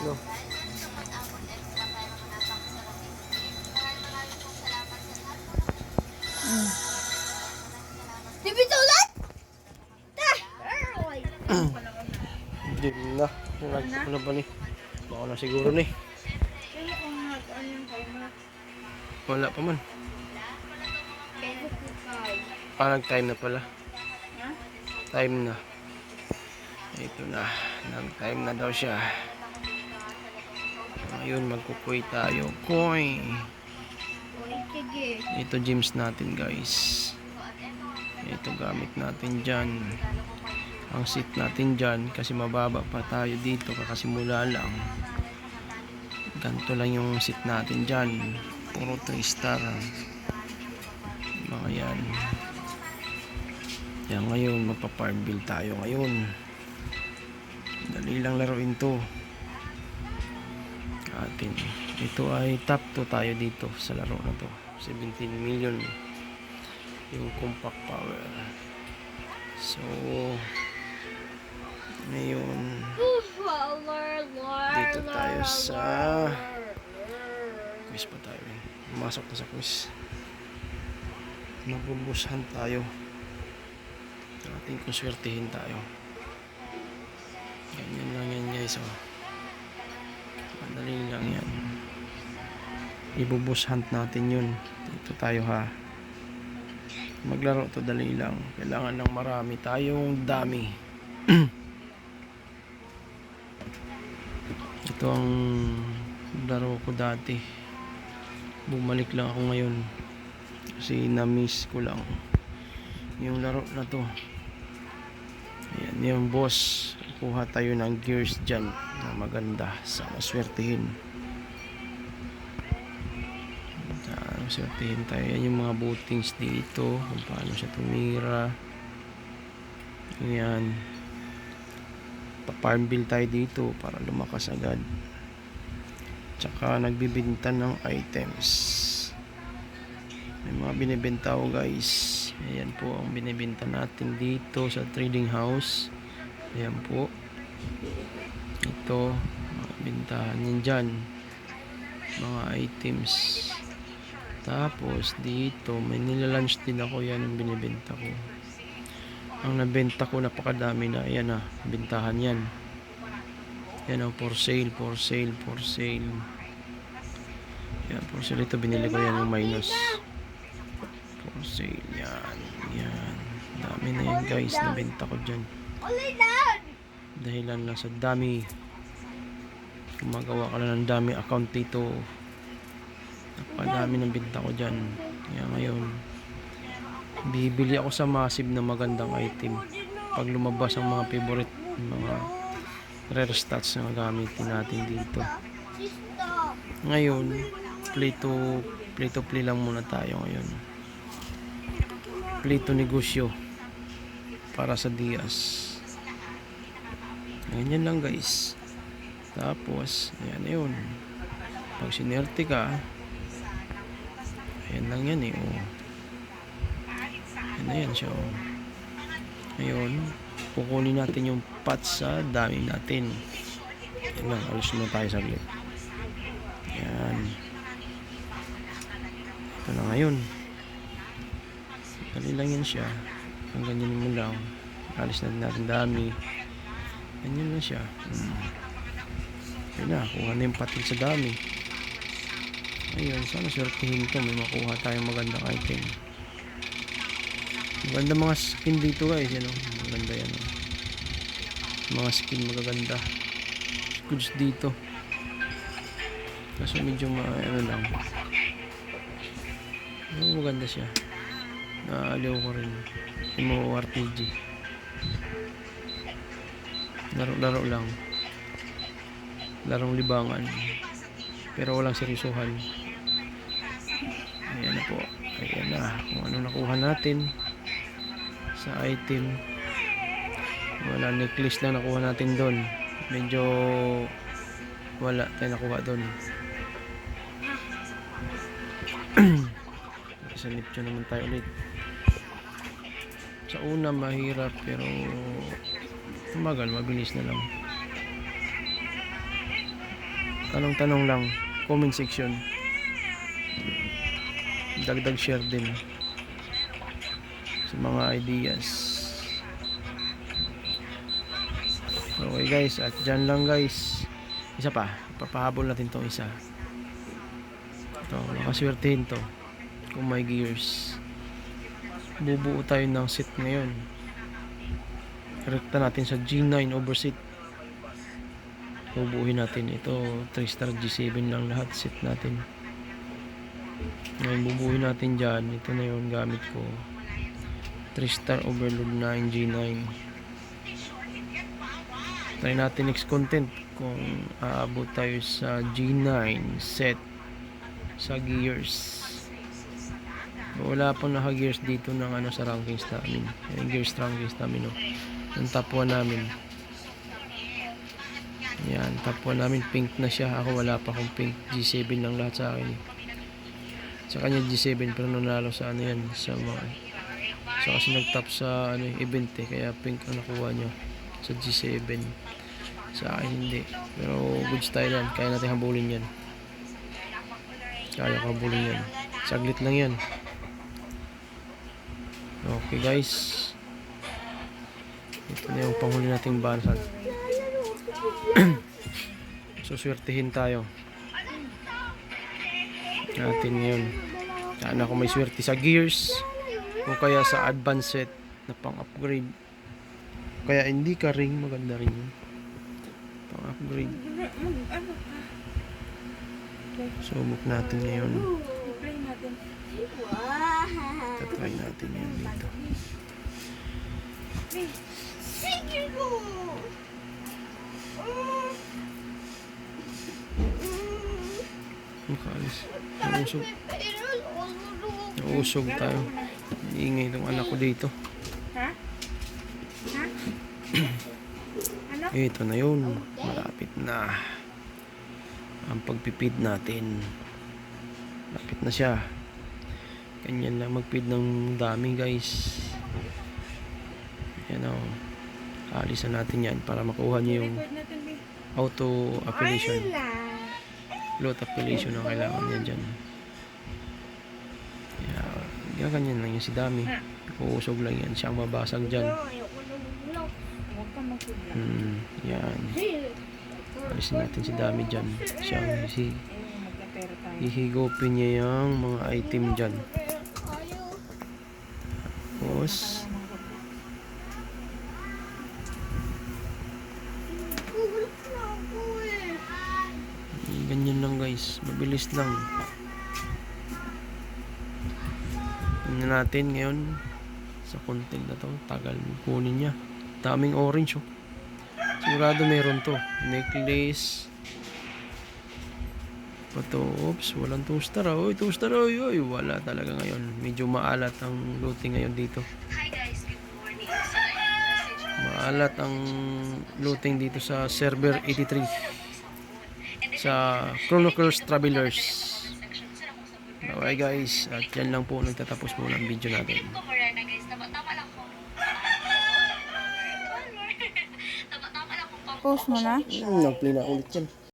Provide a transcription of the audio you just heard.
no? Dim na. Ano ba ni? Baka na siguro ni. Wala pa man. Nag-time na pala. Time na. Ito na. Nag-time na daw siya. Ngayon magkukuy tayo. Koy. Ito gyms natin guys. Ito gamit natin dyan. Ang seat natin dyan. Kasi mababa pa tayo dito. Kakasimula lang. Ganito lang yung seat natin dyan. Puro 3 star. Mga yan. Yan ngayon. Magpa-farmville tayo ngayon. Dali lang laruin to. Atin. Ito ay top 2 tayo dito sa laro na to. 17 million yung compact power. So ngayon dito tayo sa quiz pa tayo. Pumasok na sa quiz. Magbubushan tayo. Ating kung swertihin tayo. Ganyan lang yan guys. Madali lang yan. Ibubus hunt natin yun. Dito tayo ha. Maglaro to dali lang. Kailangan ng marami tayong dami. Ito ang laro ko dati. Bumalik lang ako ngayon. Kasi na-miss ko lang yung laro na to. Ayan yung boss. Kuha tayo ng gears dyan na maganda. Sana swertihin. Swertihin tayo. Yan yung mga bootings dito. Kung paano siya tumira. Ayan. Pa-farmville tayo dito para lumakas agad. Tsaka nagbibinta ng items. May mga binibenta ko guys. Ayan po ang binibenta natin dito sa trading house. Ayan po. Ito. Mga bintahan yan dyan. Mga items. Tapos dito may nilalunch din ako. Yan ang binibenta ko. Ang nabenta ko napakadami na. Ayan na. Bintahan yan. Yan ang for sale. For sale. For sale. Yan for sale. Ito binili ko yan yung minus. For sale. Yan. Yan. Dami na yan guys. Nabenta ko dyan. Dahilan lang sa dami. Gumagawa ka na ng dami account dito. Napadami ng binta ko dyan. Kaya ngayon bibili ako sa massive na magandang item. Pag lumabas ang mga favorite, mga rare stats na gamitin natin dito. Ngayon play to play lang muna tayo ngayon. Play to negosyo para sa Diaz. Ganyan lang guys. Tapos ayan na yun. Pag sinerte ka, ayan lang yan eh. Ayan na yan siya. Ngayon kukunin natin yung pots sa dami natin. Ayan lang. Alis muna tayo saglit. Ayan. Ito na ngayon. Dali lang yan siya. Ang ganyan mo lang. Alis natin dami. Ganyan lang siya. Ayun na, kuha na yung patil sa dami. Ayun, sana swertihin ko. May makuha tayong magandang item. Maganda mga skin dito guys. Yan, maganda yan. Mga skin magaganda. Goods dito. Kaso medyo ano lang. Maganda siya. Naaliw ko rin. MMORPG. Laro lang. Larong libangan. Pero walang seryosohan. Ayan na po. Ayan na. Kung ano nakuha natin sa item. Wala, necklace lang nakuha natin doon. Medyo wala tayo nakuha doon. Sa Neptune naman tayo ulit. Sa una mahirap pero tumagal, mabilis na lang. Tanong-tanong lang. Comment section. Dagdag share din sa mga ideas. Okay guys, at dyan lang guys. Isa pa, papahabol natin tong isa. Ito, makaswertehin to kung may gears. Bubuo tayo ng set ngayon. Rekta natin sa G9 overset. Bubuuhin natin ito 3 star G7 lang lahat set natin. Ngayon bubuuhin natin dyan. Ito na yung gamit ko, 3 star overload 9 G9. Try natin next content kung aabot tayo sa G9 set sa gears. Wala pang naka gears dito ng ano sa rankings namin. Yung gears rankings namin, no. Yung top 1 namin. Yan, top 1 namin pink na siya. Ako wala pa akong pink. G7 lang lahat sa akin. Sa kanya G7 pero nanalo sa ano yan, sa mga kasi nag-top sa ano event kaya pink ang nakuha nyo sa G7. Sa akin hindi. Pero good style yan. Kaya natin habulin yan. Kaya ko habulin yan. Saglit lang yan. Okay guys. Ito na yung panghuli nating bansal. Suswertihin tayo natin ngayon. Sana kung may swerte sa gears o kaya sa advanced set na pang upgrade. Kaya hindi ka ring maganda rin yun. Pang upgrade. Subok natin ngayon. Tatry natin yun dito. Makalis. Nausog. Nausog tayo. Iingay itong anak ko dito. Ha? Ha? Ano? Ito na yun. Malapit na ang pagpipid natin. Malapit na siya. Ganyan lang magpid ng dami guys. Yan o. Alisan natin yan para makuha nyo yung auto affiliation. Load affiliation ang kailangan niya dyan. Kaya ganyan lang yan si Dami. Uusog lang yan. Siyang mabasag dyan. Yan. Alisin natin si Dami dyan. Siyang hihigopin niya yung mga item dyan. Tapos ganyan lang guys, mabilis lang. Tingnan natin ngayon sa content na to, tagal kunin niya. Daming orange oh. Sigurado meron to. Necklace. Pato, oops, walang 2 star. Oy, 2 star. Oy, wala talaga ngayon. Medyo maalat ang looting ngayon dito. Hi guys, good morning. Maalat ang looting dito sa server 83 sa Chronicles Travelers. Okay guys, at yan lang po nagtatapos muna ang video natin. Tama lang po. Tama lang po. Post mo na? Nag-play na ulit yan.